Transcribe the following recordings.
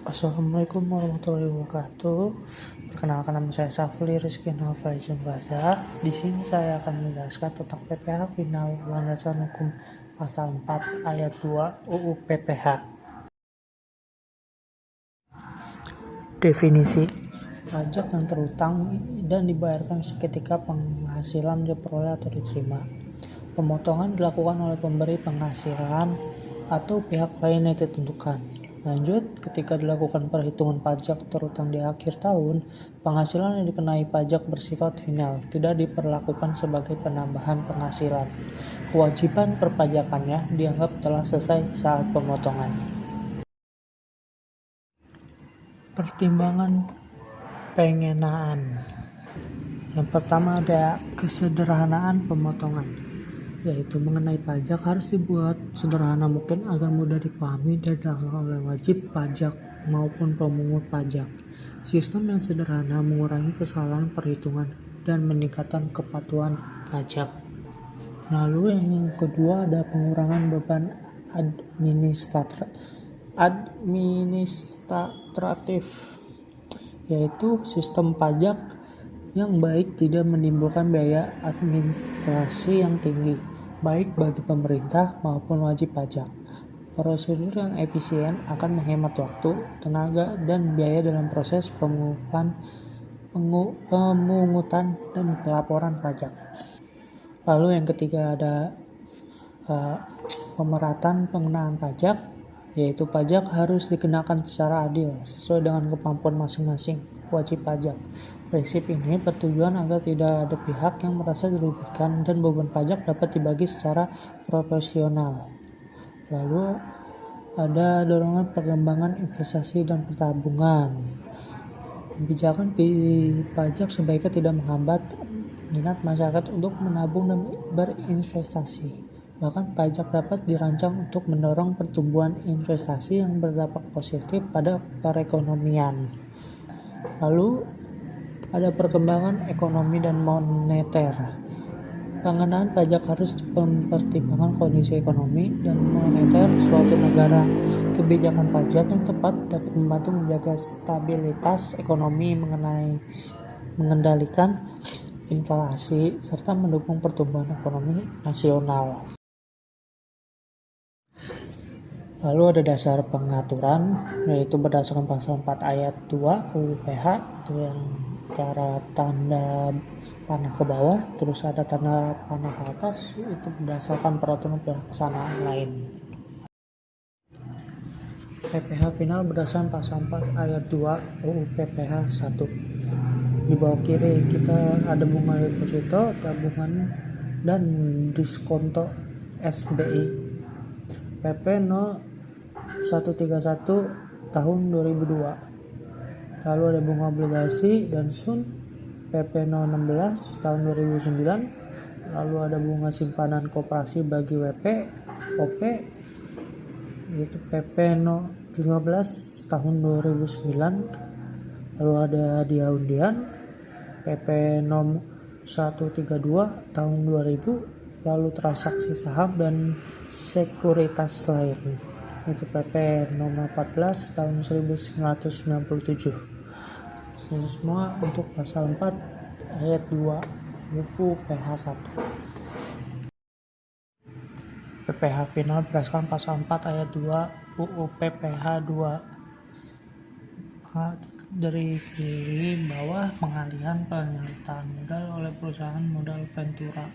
Assalamualaikum warahmatullahi wabarakatuh. Perkenalkan, nama saya Safli Rizky Nova Jumbaza. Di sini saya akan menjelaskan tentang PPh final landasan hukum pasal 4 ayat 2 UU PPh. Definisi: pajak yang terutang dan dibayarkan seketika penghasilan diperoleh atau diterima. Pemotongan dilakukan oleh pemberi penghasilan atau pihak lain yang ditentukan. Lanjut, ketika dilakukan perhitungan pajak terutang di akhir tahun, penghasilan yang dikenai pajak bersifat final, tidak diperlakukan sebagai penambahan penghasilan. Kewajiban perpajakannya dianggap telah selesai saat pemotongan. Pertimbangan pengenaan. Yang pertama ada kesederhanaan pemotongan, yaitu mengenai pajak harus dibuat sederhana mungkin agar mudah dipahami dan dilakukan oleh wajib pajak maupun pemungut pajak. Sistem yang sederhana mengurangi kesalahan perhitungan dan meningkatkan kepatuhan pajak. Lalu yang kedua ada pengurangan beban administratif, yaitu sistem pajak yang baik tidak menimbulkan biaya administrasi yang tinggi, baik bagi pemerintah maupun wajib pajak. Prosedur yang efisien akan menghemat waktu, tenaga, dan biaya dalam proses pemungutan dan pelaporan pajak. Lalu yang ketiga ada pemeratan pengenaan pajak, yaitu pajak harus dikenakan secara adil sesuai dengan kemampuan masing-masing wajib pajak. Prinsip ini bertujuan agar tidak ada pihak yang merasa dirugikan dan beban pajak dapat dibagi secara proporsional. Lalu ada dorongan perkembangan investasi dan pertabungan. Kebijakan pajak sebaiknya tidak menghambat minat masyarakat untuk menabung dan berinvestasi. Bahkan pajak dapat dirancang untuk mendorong pertumbuhan investasi yang berdampak positif pada perekonomian. Lalu ada perkembangan ekonomi dan moneter. Pengenaan pajak harus mempertimbangkan kondisi ekonomi dan moneter suatu negara. Kebijakan pajak yang tepat dapat membantu menjaga stabilitas ekonomi, mengendalikan inflasi, serta mendukung pertumbuhan ekonomi nasional. Lalu ada dasar pengaturan, yaitu berdasarkan pasal 4 ayat 2 UU PH, itu yang cara tanda panah ke bawah, terus ada tanda panah ke atas, itu berdasarkan peraturan pelaksanaan lain. PPh final berdasarkan pasal 4 ayat 2 UU PPh 1. Di bawah kiri kita ada bunga deposito, tabungan, dan diskonto SBI. PP no 131 tahun 2002. Lalu ada bunga obligasi dan SUN PP no 16 tahun 2009. Lalu ada bunga simpanan koperasi bagi WP OP, yaitu PP no 15 tahun 2009. Lalu ada hadiah undian PP no 132 tahun 2000. Lalu transaksi saham dan sekuritas lain, itu PP nomor 14 tahun 1997. Semua untuk pasal 4 ayat 2 UU PH 1. PPh final berdasarkan pasal 4 ayat 2 UU PPh 2. Dari kiri bawah, pengalihan penyertaan modal oleh perusahaan modal Ventura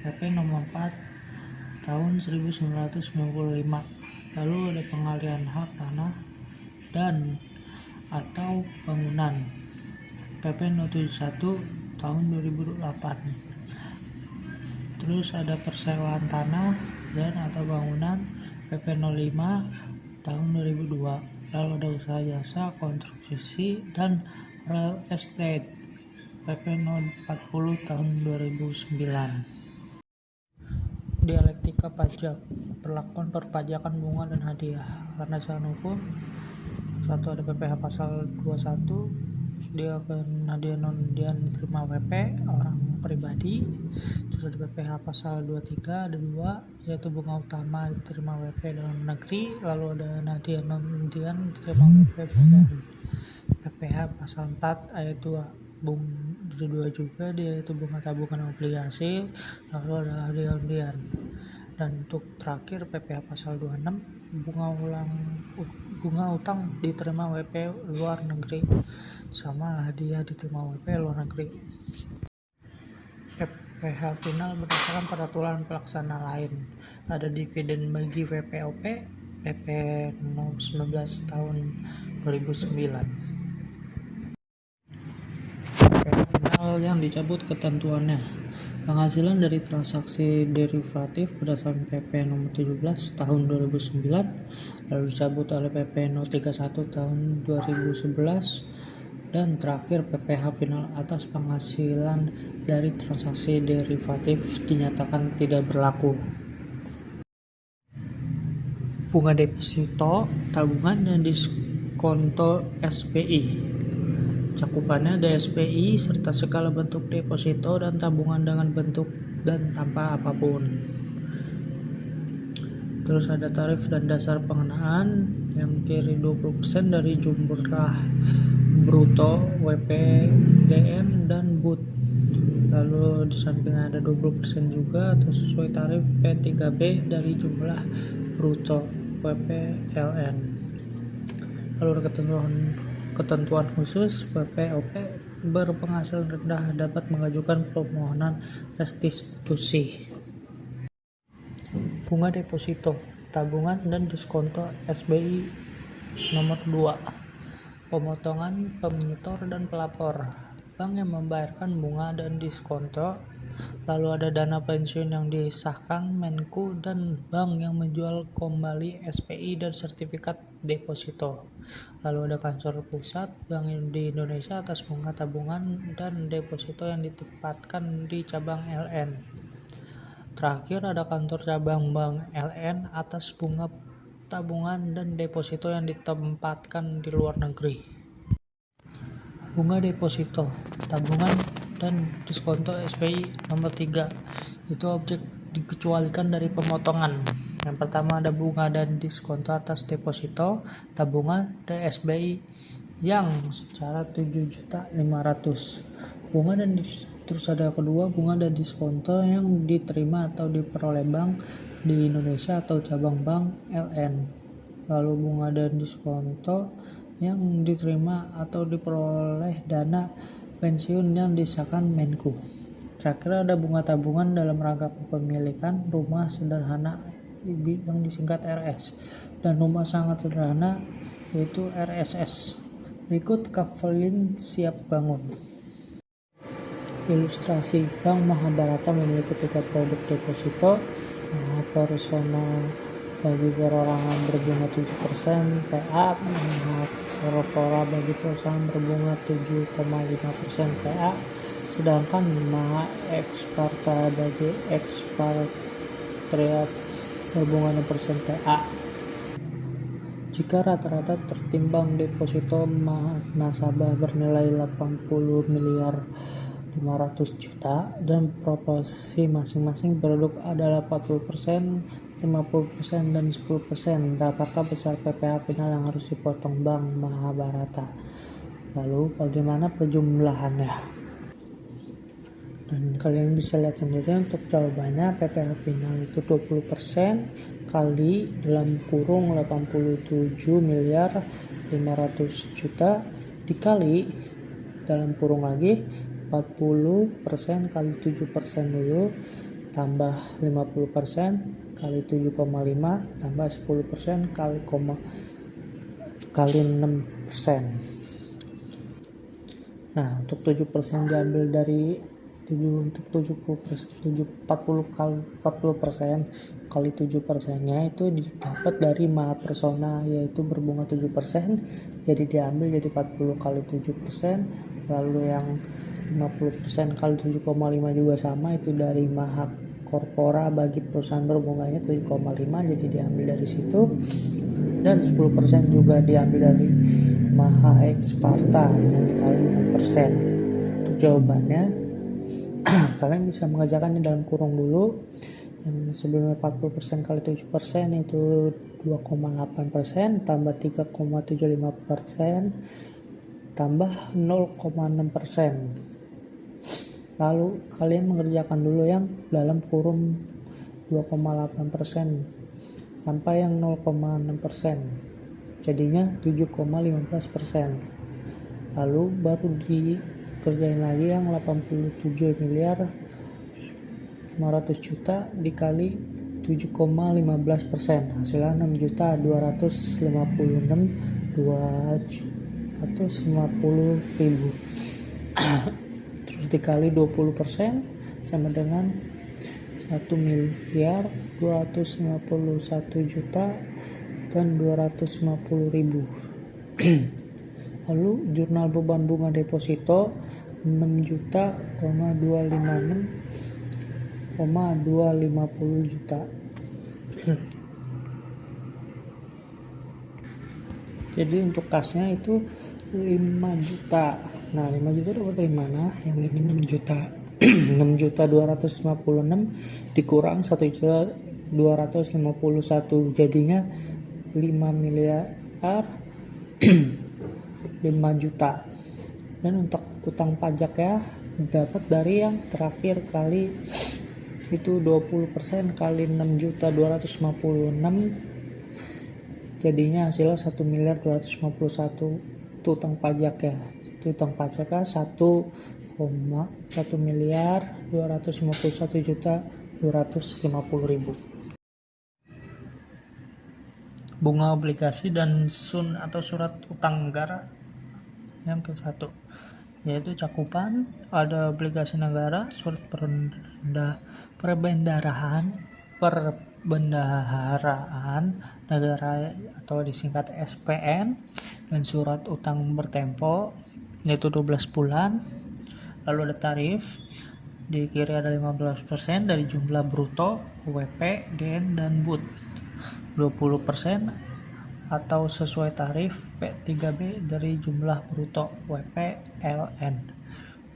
PP nomor 4 tahun 1995. Lalu ada pengalihan hak tanah dan atau bangunan PP no 71 tahun 2008. Terus ada persewaan tanah dan atau bangunan PP 05 tahun 2002. Lalu ada usaha jasa, konstruksi, dan real estate PP no 40 tahun 2009. Dialektika pajak, perlakuan perpajakan bunga dan hadiah. Landasan hukum: 1 ada PPh pasal 21, dia akan hadiah non diterima WP orang pribadi. Terus ada PPh pasal 23 ada 2, yaitu bunga utama diterima WP dalam negeri, lalu ada nadia non-undian diterima WP badan. PPh pasal 4 ayat 2 juga dia itu bunga tabungan obligasi, lalu ada hadiah undian. Dan untuk terakhir PPh pasal 26 bunga utang diterima WP luar negeri sama hadiah diterima WP luar negeri. PPh final berdasarkan peraturan pelaksana lain. Ada dividen bagi WPOP PP 19 tahun 2009. Final yang dicabut ketentuannya. Penghasilan dari transaksi derivatif berdasarkan PP nomor 17 tahun 2009 lalu dicabut oleh PP no 31 tahun 2011, dan terakhir PPh final atas penghasilan dari transaksi derivatif dinyatakan tidak berlaku. Bunga deposito, tabungan, dan diskonto SPI. Cakupannya ada SPI serta segala bentuk deposito dan tabungan dengan bentuk dan tanpa apapun. Terus ada tarif dan dasar pengenaan yang kiri 20% dari jumlah bruto WPDN dan BUT. Lalu di samping ada 20% juga atau sesuai tarif P3B dari jumlah bruto WPLN. Lalu ada ketentuan khusus. PPOP berpenghasilan rendah dapat mengajukan permohonan restitusi. Bunga deposito, tabungan, dan diskonto SBI nomor 2. Pemotongan penyetor dan pelapor. Bank yang membayarkan bunga dan diskonto. Lalu ada dana pensiun yang disahkan Menku, dan bank yang menjual kembali SPI dan sertifikat deposito. Lalu ada kantor pusat Bank di Indonesia atas bunga tabungan dan deposito yang ditempatkan di cabang LN. Terakhir ada kantor cabang Bank LN atas bunga tabungan dan deposito yang ditempatkan di luar negeri. Bunga deposito, tabungan, dan diskonto SPI nomor 3 itu objek dikecualikan dari pemotongan. Yang pertama ada bunga dan diskonto atas deposito, tabungan, dan SBI yang secara 7.500.000. Bunga dan terus ada kedua, bunga dan diskonto yang diterima atau diperoleh bank di Indonesia atau cabang bank LN. Lalu bunga dan diskonto yang diterima atau diperoleh dana pensiun yang disahkan Menku. Terakhir ada bunga tabungan dalam rangka kepemilikan rumah sederhana yang disingkat RS dan rumah sangat sederhana yaitu RSS. Berikut kaveling siap bangun. Ilustrasi. Bank Mahabharata memiliki 3 produk deposito. Personal bagi perorangan berbunga 7%, PA. Korpora bagi perusahaan berbunga 7,5% PA. Sedangkan Maha Eksparta bagi ekspatriat berbunga 6% PA. Jika rata-rata tertimbang deposito nasabah bernilai 80 miliar 500 juta dan proporsi masing-masing produk adalah 40%, 50%, dan 10%, berapakah besar PPh final yang harus dipotong Bank Mahabharata? Lalu bagaimana perjumlahannya? Dan kalian bisa lihat sendiri untuk jawabannya. PPh final itu 20% kali dalam kurung 87 miliar 500 juta dikali dalam kurung lagi 40% kali 7% dulu tambah 50% kali 7,5 tambah 10% kali 6%. Nah, untuk 7% diambil dari 40 kali 7%-nya itu didapat dari Maha Persona, yaitu berbunga 7%, jadi diambil jadi 40 kali 7%. Lalu yang 50% kali 7,5 juga sama, itu dari Maha Korpora bagi perusahaan berbunganya 7,5, jadi diambil dari situ. Dan 10% juga diambil dari Maha Eksparta yang dikali 6%. Untuk jawabannya Kalian bisa mengerjakannya dalam kurung dulu. Yang sebelumnya 40% kali 7% itu 2,8%, tambah 3,75%, tambah 0,6%. Lalu kalian mengerjakan dulu yang dalam kurung 2,8% sampai yang 0,6%. Jadinya 7,15%. Lalu baru dikerjain lagi yang 87 miliar 500 juta dikali 7,15%, hasilnya 6.256.250.000. Terus dikali 20% sama dengan 1.251.000.250.000. Lalu jurnal beban bunga deposito 6.256.250 juta. Jadi untuk kasnya itu 5 juta. Nah, 5 juta dapat dari mana? Yang ini 6 juta. 6.256 dikurang 1.251, jadinya 5 miliar 5 juta. Dan untuk utang pajak ya dapat dari yang terakhir kali itu 20% kali 6.256, jadinya hasilnya 1.251. Itu utang pajak ya. Itu utang pajak ya 1.251.250.000. Bunga obligasi dan SUN atau surat utang negara yang ke-1, yaitu cakupan ada obligasi negara, surat perbendaharaan negara atau disingkat SPN, dan surat utang bertempo yaitu 12 bulan. Lalu ada tarif, di kiri ada 15% dari jumlah bruto WP, GN, dan BUT, 20% atau sesuai tarif P3B dari jumlah bruto WP, LN.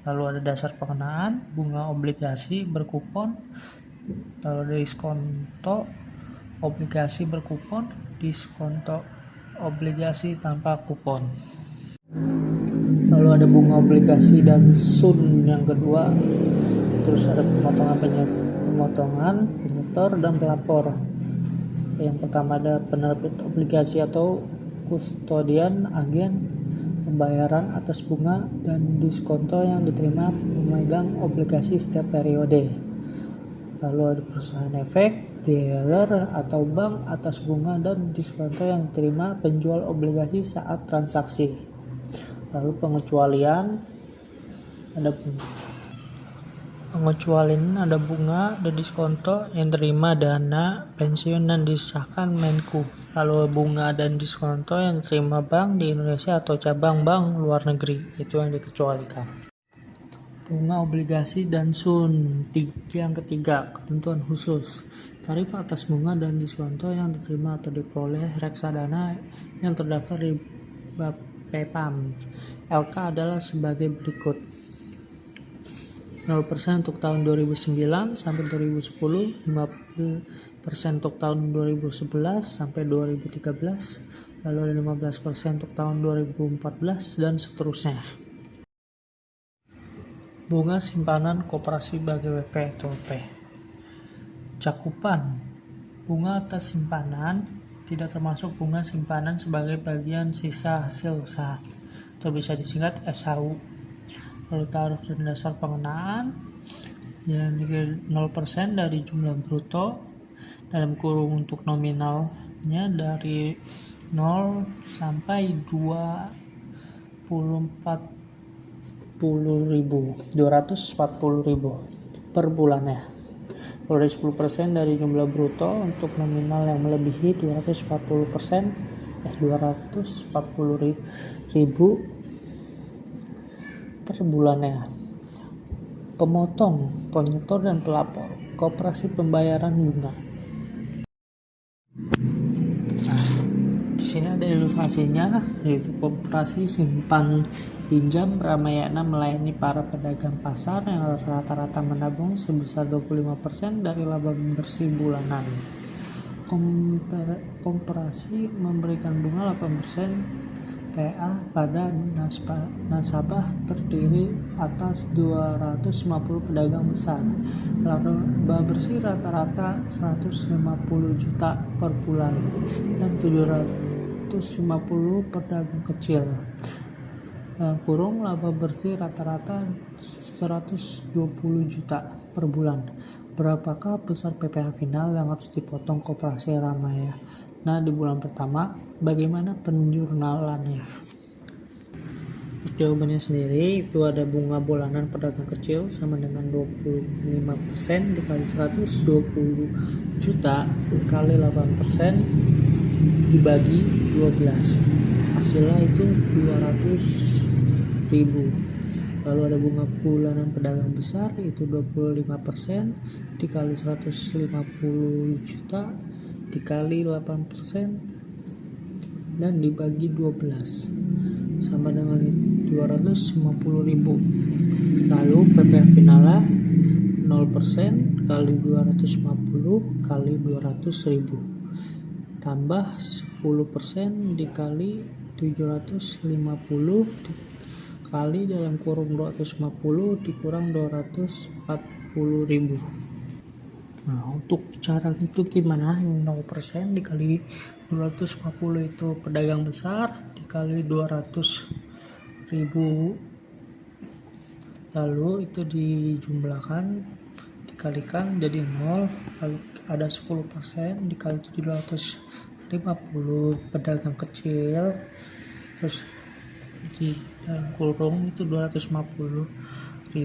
Lalu ada dasar pengenaan, bunga obligasi berkupon, lalu ada diskonto obligasi berkupon, diskonto obligasi tanpa kupon. Lalu ada bunga obligasi dan SUN yang kedua. Terus ada pemotongan, penyetor, dan pelapor. Yang pertama ada penerbit obligasi atau kustodian, agen pembayaran atas bunga dan diskonto yang diterima pemegang obligasi setiap periode. Lalu ada perusahaan efek, dealer atau bank atas bunga dan diskonto yang diterima penjual obligasi saat transaksi. Lalu pengecualian ada bunga dan diskonto yang terima dana pensiun dan disahkan Menku. Lalu bunga dan diskonto yang diterima bank di Indonesia atau cabang bank luar negeri, itu yang dikecualikan. Bunga obligasi dan SUN. Yang ketiga, ketentuan khusus. Tarif atas bunga dan diskonto yang diterima atau diperoleh reksadana yang terdaftar di Bapepam LK adalah sebagai berikut. 0% untuk tahun 2009 sampai 2010, 50% untuk tahun 2011 sampai 2013, lalu ada 15% untuk tahun 2014 dan seterusnya. Bunga simpanan koperasi bagi WP atau WP. Cakupan bunga atas simpanan tidak termasuk bunga simpanan sebagai bagian sisa hasil usaha atau bisa disingkat SHU. Lalu tarif dan dasar pengenaan yang 0% dari jumlah bruto dalam kurung untuk nominalnya dari 0 sampai 240.000 per bulannya. Lalu dari 10% dari jumlah bruto untuk nominal yang melebihi 240.000 per bulannya. Pemotong, penyetor, dan pelapor, koperasi pembayaran bunga. Di sini ada ilustrasinya, yaitu Koperasi Simpan Pinjam Ramayana melayani para pedagang pasar yang rata-rata menabung sebesar 25% dari laba bersih bulanan. Koperasi memberikan bunga 8% PA pada nasabah terdiri atas 250 pedagang besar. Laba bersih rata-rata 150 juta per bulan dan 750 pedagang kecil. Laba bersih rata-rata 120 juta per bulan. Berapakah besar PPh final yang harus dipotong Koperasi Ramayana? Nah, di bulan pertama, bagaimana penjurnalannya? Jawabannya sendiri itu ada bunga bulanan pedagang kecil sama dengan 25% dikali 120 juta kali 8% dibagi 12. Hasilnya itu 200.000. Lalu ada bunga bulanan pedagang besar itu 25% dikali 150 juta dikali 8% dan dibagi 12 sama dengan 250.000. Lalu PPh finalnya 0% kali 250 kali 200.000 tambah 10% dikali 750 dikali dalam kurung 250 dikurang 240.000. Nah, untuk cara itu gimana? 0% dikali 250 itu pedagang besar dikali 200.000, lalu itu dijumlahkan dikalikan jadi 0, lalu ada 10% dikali 750 pedagang kecil, terus di dalam kurung itu 250.000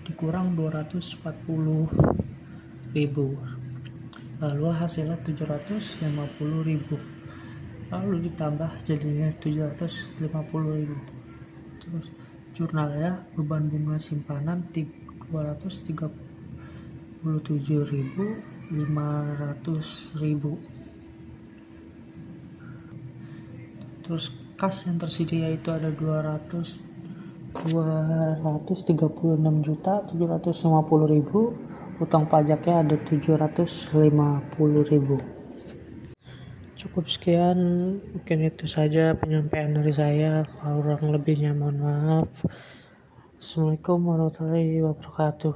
dikurang 240.000, lalu hasilnya 750.000, lalu ditambah jadinya 750.000. Terus jurnalnya beban bunga simpanan 237.500.000. Terus kas yang tersedia itu ada 236.750.000. Utang pajaknya ada 750.000. Cukup sekian, mungkin itu saja penyampaian dari saya. Kurang lebihnya mohon maaf. Assalamualaikum warahmatullahi wabarakatuh.